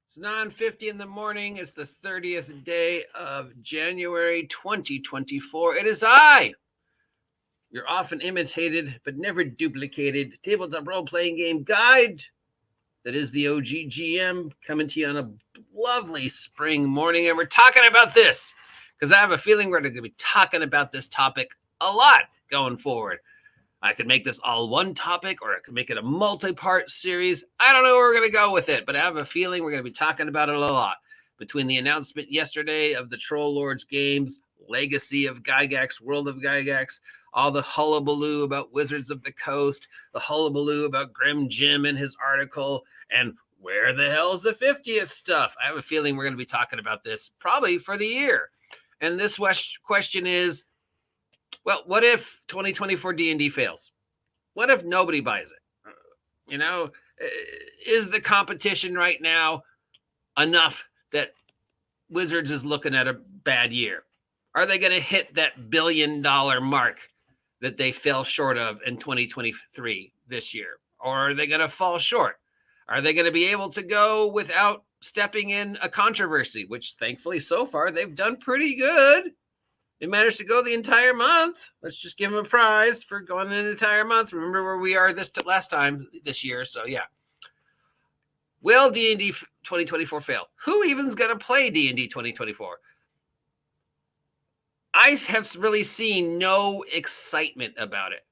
It's 9:50 in the morning. It's the 30th day of January 2024. It is I, your often imitated but never duplicated tabletop role-playing game guide. That is the OGGM, coming to you on a lovely spring morning. And we're talking about this because I have a feeling we're going to be talking about this topic a lot going forward. I could make this all one topic, or I could make it a multi-part series. I don't know where we're going to go with it, but I have a feeling we're going to be talking about it a lot. Between the announcement yesterday of the Troll Lords games, Legacy of Gygax, World of Gygax, all the hullabaloo about Wizards of the Coast, the hullabaloo about Grim Jim and his article, and where the hell's the 50th stuff? I have a feeling we're going to be talking about this probably for the year. And this question is, well, what if 2024 D&D fails? What if nobody buys it? Is the competition right now enough that Wizards is looking at a bad year? Are they going to hit that $1 billion mark that they fell short of in 2023 this year? Or are they going to fall short? Are they going to be able to go without stepping in a controversy, which thankfully so far they've done pretty good. They managed to go the entire month. Let's just give them a prize for going an entire month. Remember where we are last time this year. So yeah. Will D&D 2024 fail? Who even's going to play D&D 2024? I have really seen no excitement about it.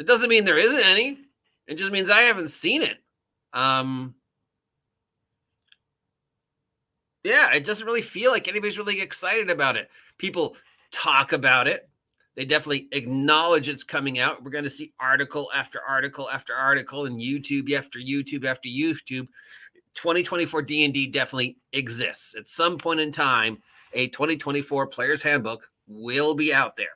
It doesn't mean there isn't any. It just means I haven't seen it. Yeah, it doesn't really feel like anybody's really excited about it. People talk about it. They definitely acknowledge it's coming out. We're going to see article after article after article and YouTube after YouTube after YouTube. 2024 D&D definitely exists. At some point in time, a 2024 Player's Handbook will be out there.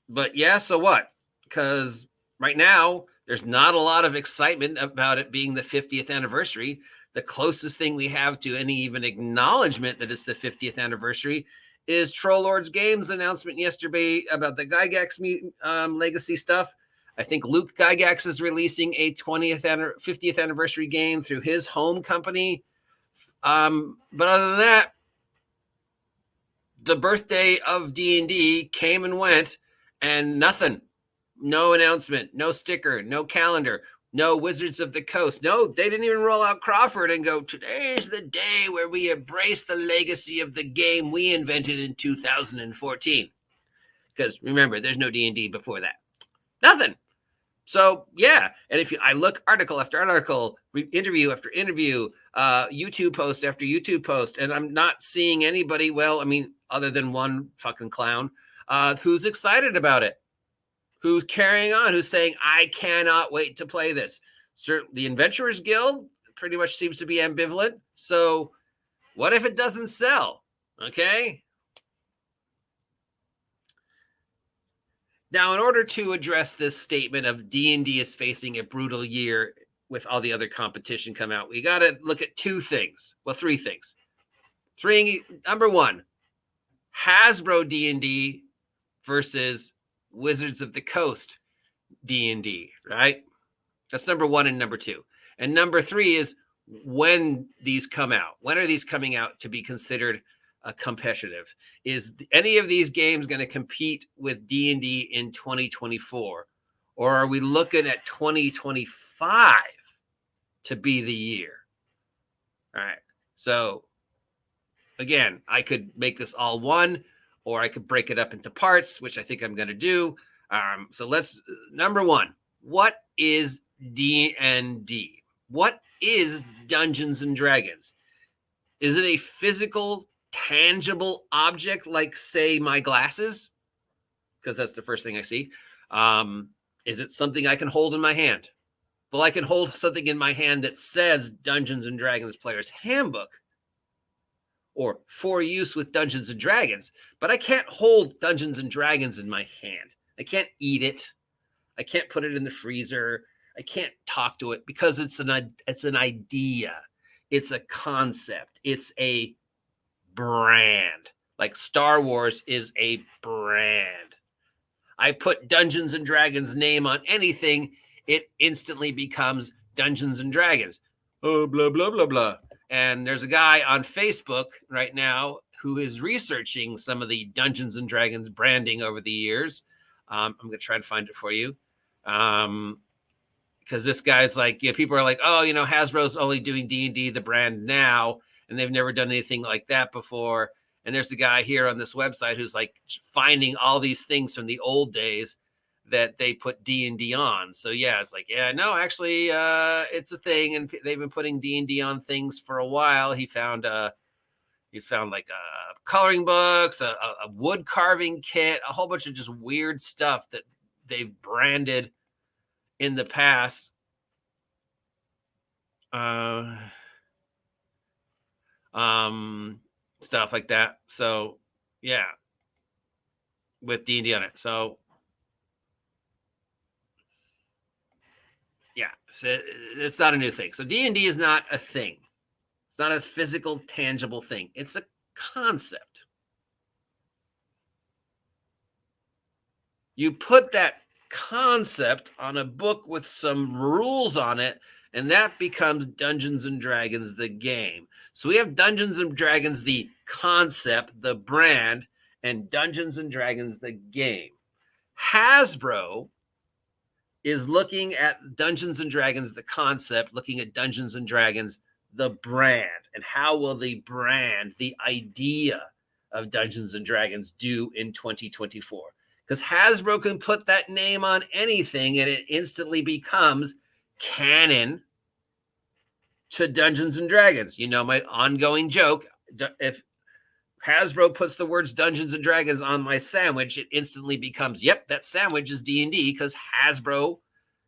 But yeah, so what? Because right now, there's not a lot of excitement about it being the 50th anniversary. The closest thing we have to any even acknowledgement that it's the 50th anniversary is Troll Lords Games' announcement yesterday about the Gygax legacy stuff. I think Luke Gygax is releasing a 50th anniversary game through his home company. But other than that, the birthday of D&D came and went, and nothing. No announcement, no sticker, no calendar, no Wizards of the Coast. No, they didn't even roll out Crawford and go, today's the day where we embrace the legacy of the game we invented in 2014. Because remember, there's no D&D before that. Nothing. So, yeah. And if I look article after article, interview after interview, YouTube post after YouTube post, and I'm not seeing anybody, other than one fucking clown, who's excited about it. Who's carrying on, who's saying, I cannot wait to play this. The Adventurers Guild pretty much seems to be ambivalent. So what if it doesn't sell? Okay. Now, in order to address this statement of D&D is facing a brutal year with all the other competition come out, we got to look at two things. Well, three things. Number one, Hasbro D&D versus Wizards of the Coast D&D, right? That's number one and number two. And number three is when these come out. When are these coming out to be considered competitive? Is any of these games going to compete with D&D in 2024? Or are we looking at 2025 to be the year? All right. So again, I could make this all one, or I could break it up into parts, which I think I'm going to do. So let's, number one, what is D&D? What is Dungeons and Dragons? Is it a physical, tangible object like, say, my glasses? Because that's the first thing I see. Is it something I can hold in my hand? Well, I can hold something in my hand that says Dungeons and Dragons Player's Handbook, or for use with Dungeons and Dragons, but I can't hold Dungeons and Dragons in my hand. I can't eat it. I can't put it in the freezer. I can't talk to it because it's an idea. It's a concept. It's a brand. Like Star Wars is a brand. I put Dungeons and Dragons name on anything, it instantly becomes Dungeons and Dragons. oh, blah, blah, blah, blah. And there's a guy on Facebook right now who is researching some of the Dungeons and Dragons branding over the years. I'm going to try to find it for you. Because this guy's like, yeah, people are like, oh, you know, Hasbro's only doing D&D, the brand now, and they've never done anything like that before. And there's a guy here on this website who's like finding all these things from the old days that they put D&D on. So yeah, it's like, yeah, no, actually, it's a thing, and they've been putting D&D on things for a while. He found like coloring books, a wood carving kit, a whole bunch of just weird stuff that they've branded in the past. Stuff like that. So yeah, with D&D on it. So yeah, so it's not a new thing. So D&D is not a thing. It's not a physical, tangible thing. It's a concept. You put that concept on a book with some rules on it, and that becomes Dungeons and Dragons, the game. So we have Dungeons and Dragons, the concept, the brand, and Dungeons and Dragons, the game. Hasbro is looking at Dungeons and Dragons, the concept, looking at Dungeons and Dragons, the brand, and how will the brand, the idea of Dungeons and Dragons do in 2024? Because Hasbro can put that name on anything and it instantly becomes canon to Dungeons and Dragons. You know, my ongoing joke, if Hasbro puts the words Dungeons and Dragons on my sandwich, it instantly becomes, yep, that sandwich is D&D because Hasbro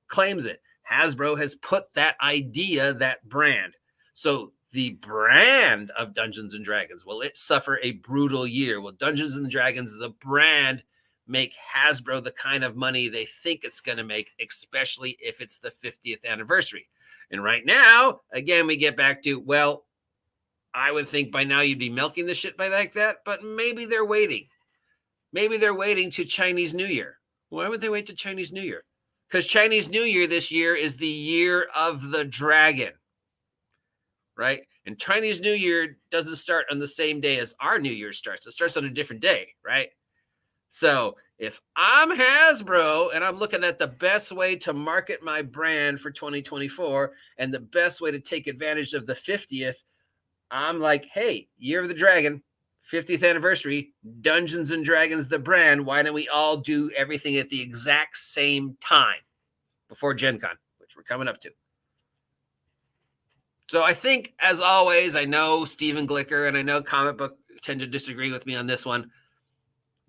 claims it. Hasbro has put that idea, that brand. So the brand of Dungeons and Dragons, will it suffer a brutal year? Will Dungeons and Dragons, the brand, make Hasbro the kind of money they think it's going to make, especially if it's the 50th anniversary? And right now, again, we get back to, well, I would think by now you'd be milking the shit by like that, but maybe they're waiting. Maybe they're waiting to Chinese New Year. Why would they wait to Chinese New Year? Because Chinese New Year this year is the year of the dragon, right? And Chinese New Year doesn't start on the same day as our New Year starts. It starts on a different day, right? So if I'm Hasbro and I'm looking at the best way to market my brand for 2024 and the best way to take advantage of the 50th, I'm like, hey, Year of the Dragon, 50th anniversary, Dungeons and Dragons, the brand. Why don't we all do everything at the exact same time before Gencon, which we're coming up to? So I think, as always, I know Stephen Glicker and I know Comic Book tend to disagree with me on this one.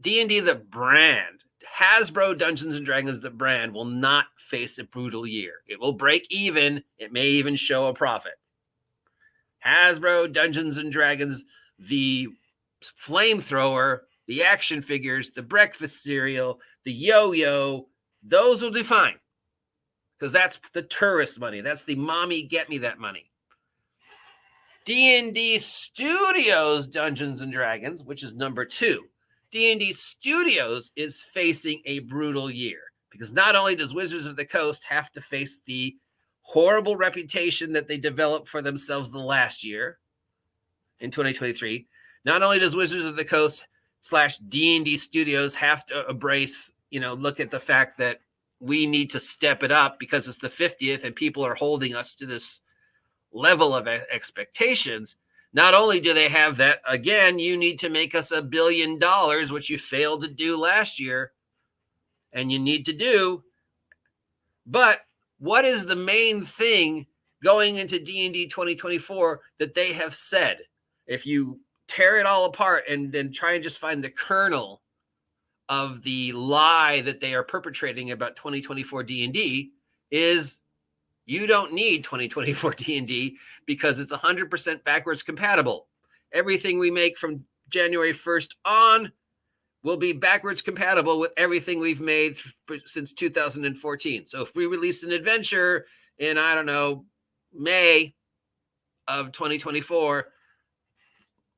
D&D, the brand, Hasbro Dungeons and Dragons, the brand, will not face a brutal year. It will break even. It may even show a profit. Hasbro Dungeons and Dragons, the flamethrower, the action figures, the breakfast cereal, the yo-yo, those will do fine. Because that's the tourist money. That's the mommy get me that money. D&D Studios Dungeons and Dragons, which is number 2. D&D Studios is facing a brutal year because not only does Wizards of the Coast have to face the horrible reputation that they developed for themselves the last year in 2023, not only does Wizards of the Coast / D&D Studios have to embrace, look at the fact that we need to step it up because it's the 50th and people are holding us to this level of expectations. Not only do they have that, again, you need to make us $1 billion, which you failed to do last year, and you need to do. But what is the main thing going into D&D 2024 that they have said? If you tear it all apart and then try and just find the kernel of the lie that they are perpetrating about 2024 D&D, is you don't need 2024 D&D because it's 100% backwards compatible. Everything we make from January 1st on will be backwards compatible with everything we've made since 2014. So if we release an adventure in, I don't know, May of 2024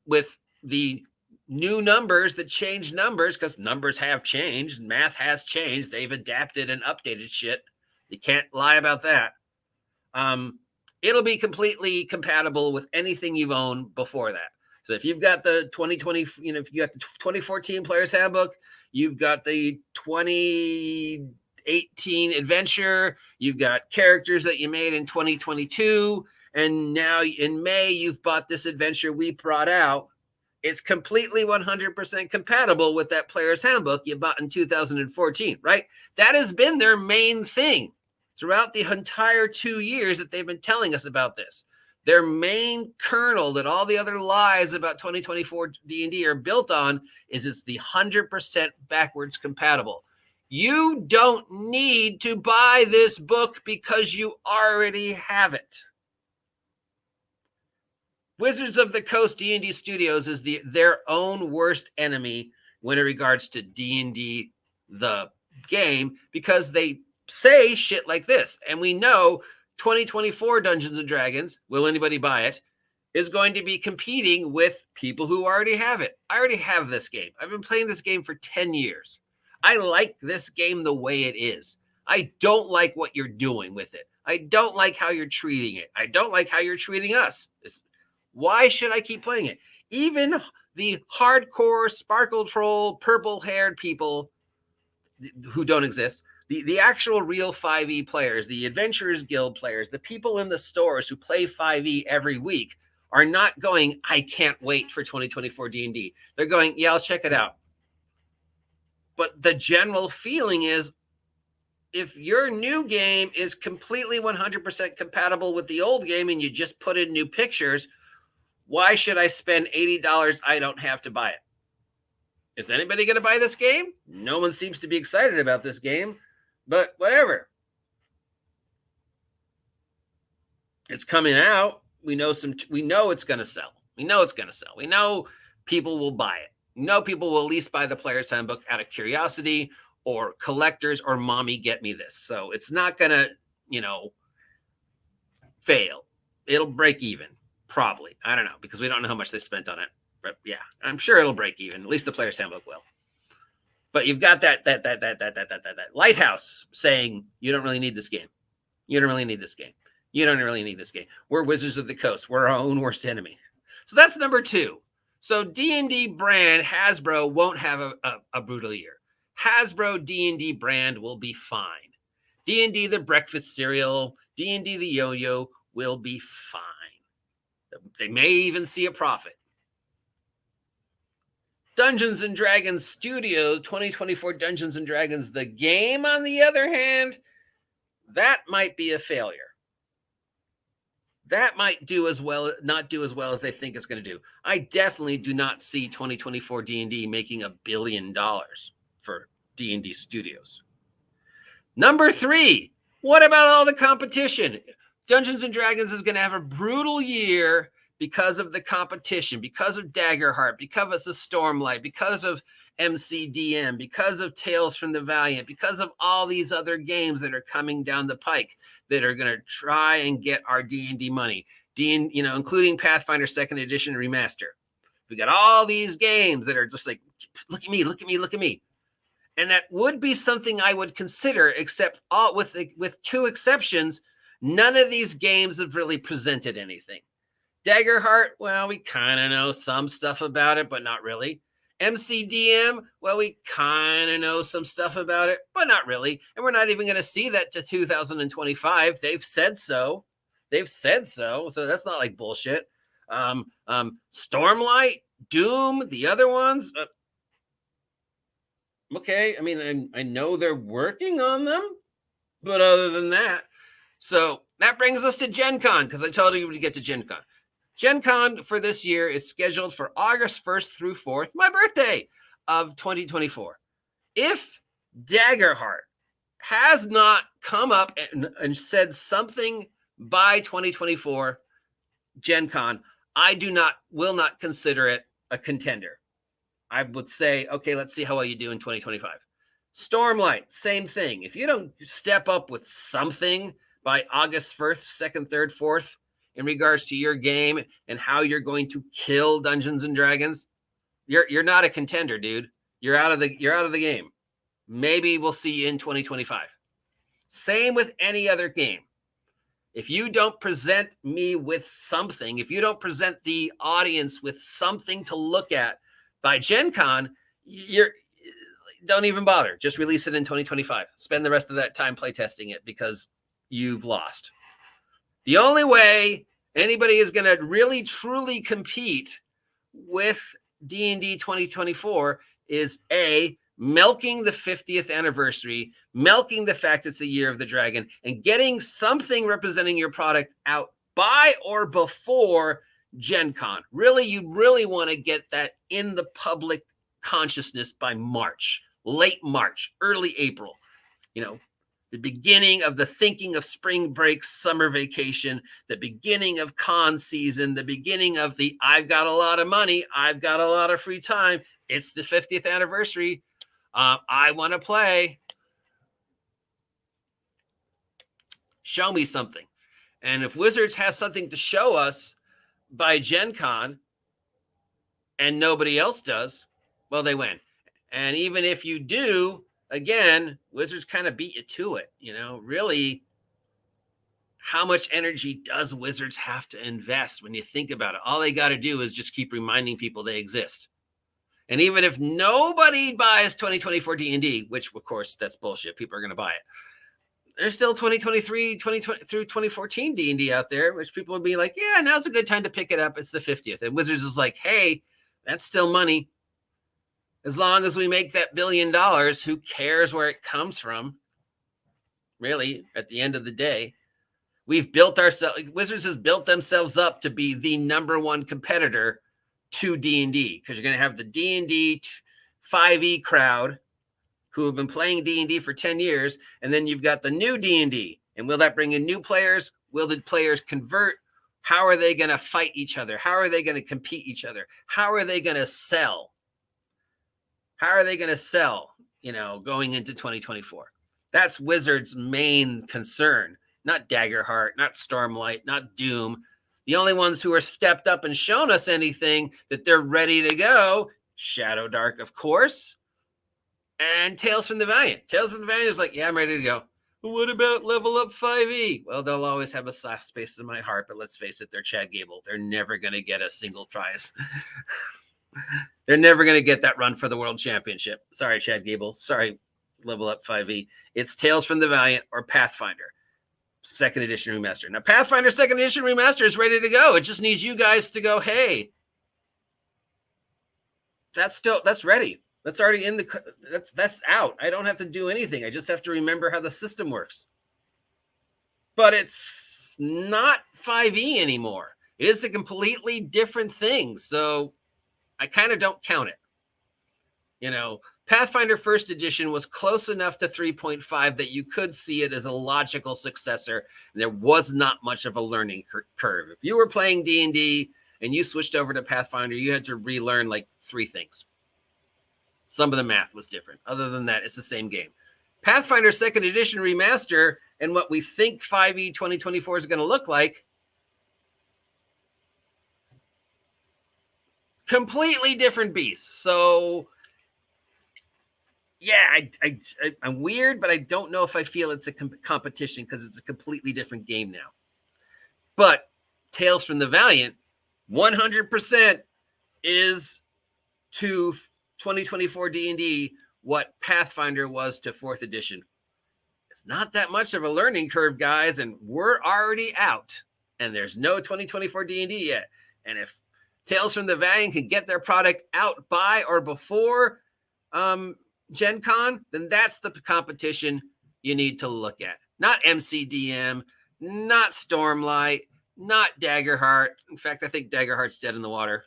with the new numbers that change numbers, because numbers have changed, math has changed, they've adapted and updated shit. You can't lie about that. It'll be completely compatible with anything you've owned before that. So if you've got the 2020, if you got the 2014 Player's Handbook, you've got the 2018 Adventure, you've got characters that you made in 2022, and now in May you've bought this adventure we brought out. It's completely 100% compatible with that Player's Handbook you bought in 2014, right? That has been their main thing throughout the entire 2 years that they've been telling us about this. Their main kernel that all the other lies about 2024 D&D are built on is it's the 100% backwards compatible. You don't need to buy this book because you already have it. Wizards of the Coast D&D Studios is their own worst enemy when it regards to D&D, the game, because they say shit like this. And we know 2024 Dungeons & Dragons, will anybody buy it, is going to be competing with people who already have it. I already have this game. I've been playing this game for 10 years. I like this game the way it is. I don't like what you're doing with it. I don't like how you're treating it. I don't like how you're treating us. Why should I keep playing it? Even the hardcore Sparkle Troll, purple-haired people who don't exist, the actual real 5e players, the Adventurers Guild players, the people in the stores who play 5e every week are not going, I can't wait for 2024 D&D. They're going, yeah, I'll check it out. But the general feeling is, if your new game is completely 100% compatible with the old game and you just put in new pictures, why should I spend $80 I don't have to buy it? Is anybody going to buy this game? No one seems to be excited about this game, but whatever. It's coming out. We know it's going to sell. We know it's going to sell. We know people will buy it. We know people will at least buy the Player's Handbook out of curiosity or collectors or mommy get me this. So it's not going to, fail. It'll break even. Probably. I don't know, because we don't know how much they spent on it. But yeah, I'm sure it'll break even. At least the Player's Handbook will. But you've got that lighthouse saying, you don't really need this game. You don't really need this game. You don't really need this game. We're Wizards of the Coast. We're our own worst enemy. So that's number 2. So D&D brand, Hasbro, won't have a brutal year. Hasbro D&D brand will be fine. D&D the breakfast cereal, D&D the yo-yo will be fine. They may even see a profit. Dungeons & Dragons Studio 2024 Dungeons & Dragons, the game, on the other hand, that might be a failure. That might not do as well as they think it's going to do. I definitely do not see 2024 D&D making $1 billion for D&D Studios. Number 3, what about all the competition? Dungeons & Dragons is going to have a brutal year because of the competition, because of Daggerheart, because of Stormlight, because of MCDM, because of Tales from the Valiant, because of all these other games that are coming down the pike that are going to try and get our D&D money, including Pathfinder 2nd Edition Remaster. We got all these games that are just like, look at me, look at me, look at me. And that would be something I would consider, except with 2 exceptions. None of these games have really presented anything. Daggerheart, well, we kind of know some stuff about it, but not really. MCDM, well, we kind of know some stuff about it, but not really. And we're not even going to see that to 2025. They've said so. So that's not like bullshit. Stormlight, Doom, the other ones. Okay, I mean, I know they're working on them, but other than that, so that brings us to Gencon, because I told you to get to Gencon. Gencon for this year is scheduled for August 1st through 4th, my birthday of 2024. If Daggerheart has not come up and said something by 2024 Gencon, I will not consider it a contender. I would say, okay, let's see how well you do in 2025. Stormlight, same thing. If you don't step up with something by August 1st, 2nd, 3rd, 4th, in regards to your game and how you're going to kill Dungeons and Dragons, you're not a contender, dude. You're out of the game. Maybe we'll see you in 2025. Same with any other game. If you don't present me with something, if you don't present the audience with something to look at by Gencon, don't even bother. Just release it in 2025. Spend the rest of that time playtesting it because you've lost. The only way anybody is going to really truly compete with D&D 2024 is A, milking the 50th anniversary, milking the fact it's the year of the dragon, and getting something representing your product out by or before Gen Con. Really, you really want to get that in the public consciousness by March, late March, early April. You know, the beginning of the thinking of spring break, summer vacation, the beginning of con season, the beginning of the I've got a lot of money, I've got a lot of free time. It's the 50th anniversary. I want to play. Show me something. And if Wizards has something to show us by Gen Con and nobody else does, well, they win. And even if you do, again, Wizards kind of beat you to it. You know, really, how much energy does Wizards have to invest when you think about it? All they got to do is just keep reminding people they exist. And even if nobody buys 2024 D&D, which, of course, that's bullshit. People are going to buy it. There's still 2023, 2020 through 2014 D&D out there, which people would be like, yeah, now's a good time to pick it up. It's the 50th. And Wizards is like, hey, that's still money. As long as we make that $1 billion, who cares where it comes from? Really, at the end of the day, we've built ourselves. Wizards has built themselves up to be the number one competitor to D&D, because you're going to have the D&D 5e crowd who have been playing D&D for 10 years, and then you've got the new D&D. And will that bring in new players? Will the players convert? How are they going to fight each other? How are they going to compete each other? How are they going to sell? How are they going to sell, you know, going into 2024? That's Wizards' main concern, not Daggerheart, not Stormlight, not Doom. The only ones who are stepped up and shown us anything that they're ready to go, Shadow Dark, of course, and Tales from the Valiant. Tales from the Valiant is like, yeah, I'm ready to go. But what about Level Up 5e? Well, they'll always have a soft space in my heart, but let's face it, they're Chad Gable. They're never going to get a single prize. They're never going to get that run for the World Championship. Sorry, Chad Gable. Sorry, Level Up 5e. It's Tales from the Valiant or Pathfinder. Second edition remaster. Now, Pathfinder second edition remaster is ready to go. It just needs you guys to go, hey, that's ready. That's already in that's out. I don't have to do anything. I just have to remember how the system works. But it's not 5e anymore. It is a completely different thing. So I kind of don't count it. You know, Pathfinder first edition was close enough to 3.5 that you could see it as a logical successor. And there was not much of a learning curve. If you were playing D&D and you switched over to Pathfinder, you had to relearn like 3 things. Some of the math was different. Other than that, it's the same game. Pathfinder second edition remaster and what we think 5e 2024 is going to look like, completely different beasts. So yeah, I'm weird, but I don't know if I feel it's a competition because it's a completely different game now. But Tales from the Valiant, 100% is to 2024 D&D what Pathfinder was to 4th edition. It's not that much of a learning curve, guys, and we're already out. And there's no 2024 D&D yet. And if Tales from the Valiant can get their product out by or before Gen Con, then that's the competition you need to look at. Not MCDM, not Stormlight, not Daggerheart. In fact, I think Daggerheart's dead in the water.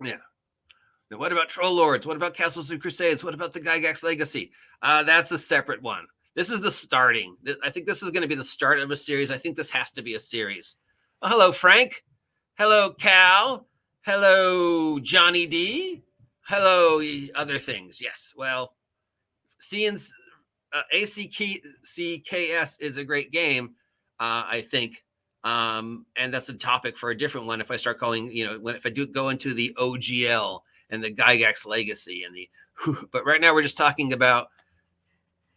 Yeah. Now, what about Troll Lords? What about Castles and Crusades? What about the Gygax Legacy? That's a separate one. This is the starting. I think this is going to be the start of a series. I think this has to be a series. Oh, hello, Frank. Hello, Cal. Hello, Johnny D. Hello, other things. Yes. Well, ACKS is a great game, I think. And that's a topic for a different one. If I start calling, if I do go into the OGL and the Gygax Legacy and but right now we're just talking about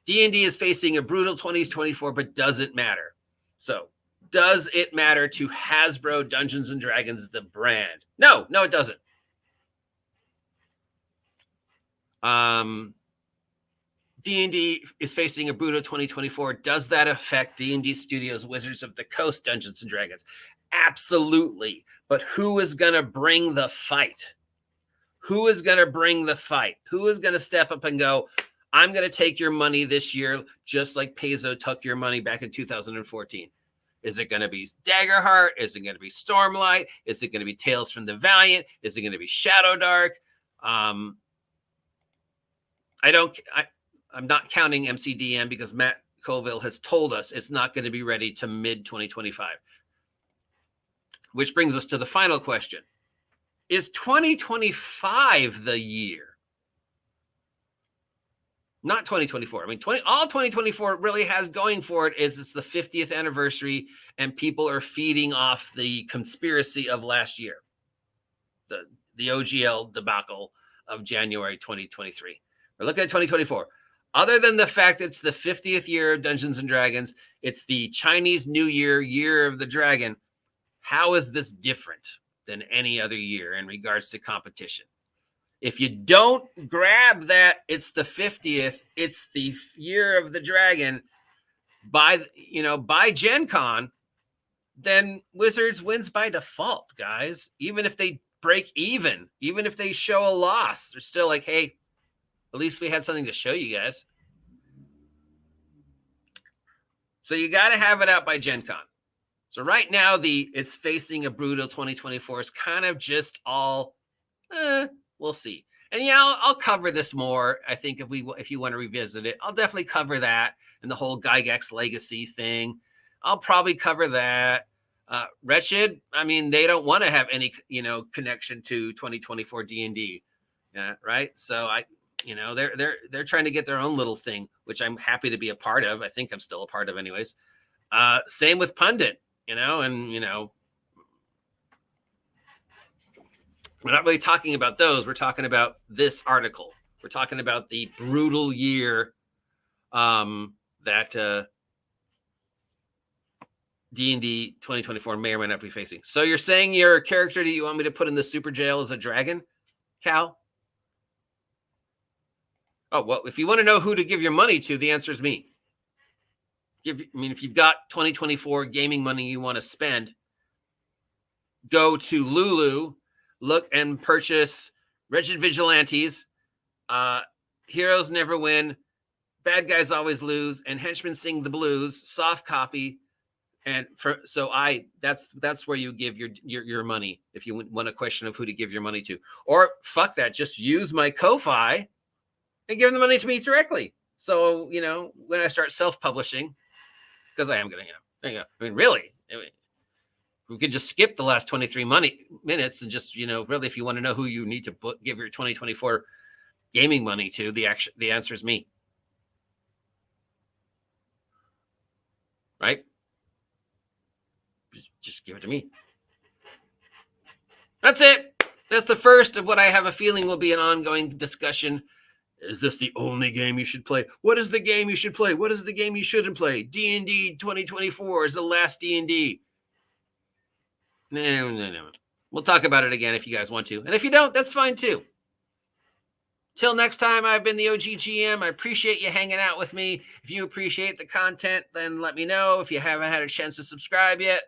D&D is facing a brutal 2024, but does it matter? So, does it matter to Hasbro Dungeons and Dragons, the brand? No, it doesn't. D&D is facing a brutal 2024. Does that affect D&D Studios Wizards of the Coast Dungeons and Dragons? Absolutely. But who is going to bring the fight? Who is going to bring the fight? Who is going to step up and go, I'm going to take your money this year, just like Paizo took your money back in 2014? Is it going to be Daggerheart? Is it going to be Stormlight? Is it going to be Tales from the Valiant? Is it going to be Shadow Dark? I'm not counting MCDM because Matt Colville has told us it's not going to be ready to mid-2025. Which brings us to the final question. Is 2025 the year? Not 2024. I mean, all 2024 really has going for it is it's the 50th anniversary and people are feeding off the conspiracy of last year. The OGL debacle of January 2023. We're looking at 2024. Other than the fact it's the 50th year of Dungeons and Dragons, it's the Chinese New Year, Year of the Dragon. How is this different than any other year in regards to competition? If you don't grab that, it's the 50th, it's the Year of the Dragon by Gencon, then Wizards wins by default, guys. Even if they break even, even if they show a loss, they're still like, hey, at least we had something to show you guys. So you got to have it out by Gencon. So right now, it's facing a brutal 2024 is kind of just all, we'll see. And yeah, I'll cover this more. I think if you want to revisit it, I'll definitely cover that and the whole Gygax legacy thing. I'll probably cover that. Wretched, I mean, they don't want to have any, connection to 2024 D&D, right? So they're trying to get their own little thing, which I'm happy to be a part of. I think I'm still a part of, anyways. Same with Pundit, we're not really talking about those. We're talking about this article. We're talking about the brutal year that D&D 2024 may or may not be facing. So you're saying your character that you want me to put in the super jail is a dragon, Cal? Oh, well, if you want to know who to give your money to, the answer is me. If you've got 2024 gaming money you want to spend, go to Lulu, look and purchase Wretched Vigilantes, Heroes Never Win, Bad Guys Always Lose, and Henchmen Sing the Blues, soft copy. And that's where you give your money if you want a question of who to give your money to. Or fuck that, just use my Ko-Fi and give the money to me directly. So, when I start self-publishing, because I am going to, really, we could just skip the last 23 minutes and just, really, if you want to know who you need to give your 2024 gaming money to, the answer is me. Right? Just give it to me. That's it. That's the first of what I have a feeling will be an ongoing discussion. Is this the only game you should play? What is the game you should play? What is the game you shouldn't play? D&D 2024 is the last D&D. No. We'll talk about it again if you guys want to. And if you don't, that's fine too. Till next time, I've been the OGGM. I appreciate you hanging out with me. If you appreciate the content, then let me know. If you haven't had a chance to subscribe yet,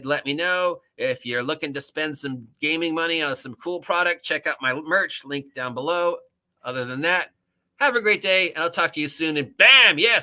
let me know. If you're looking to spend some gaming money on some cool product, check out my merch, link down below. Other than that, have a great day, and I'll talk to you soon. And bam, yes,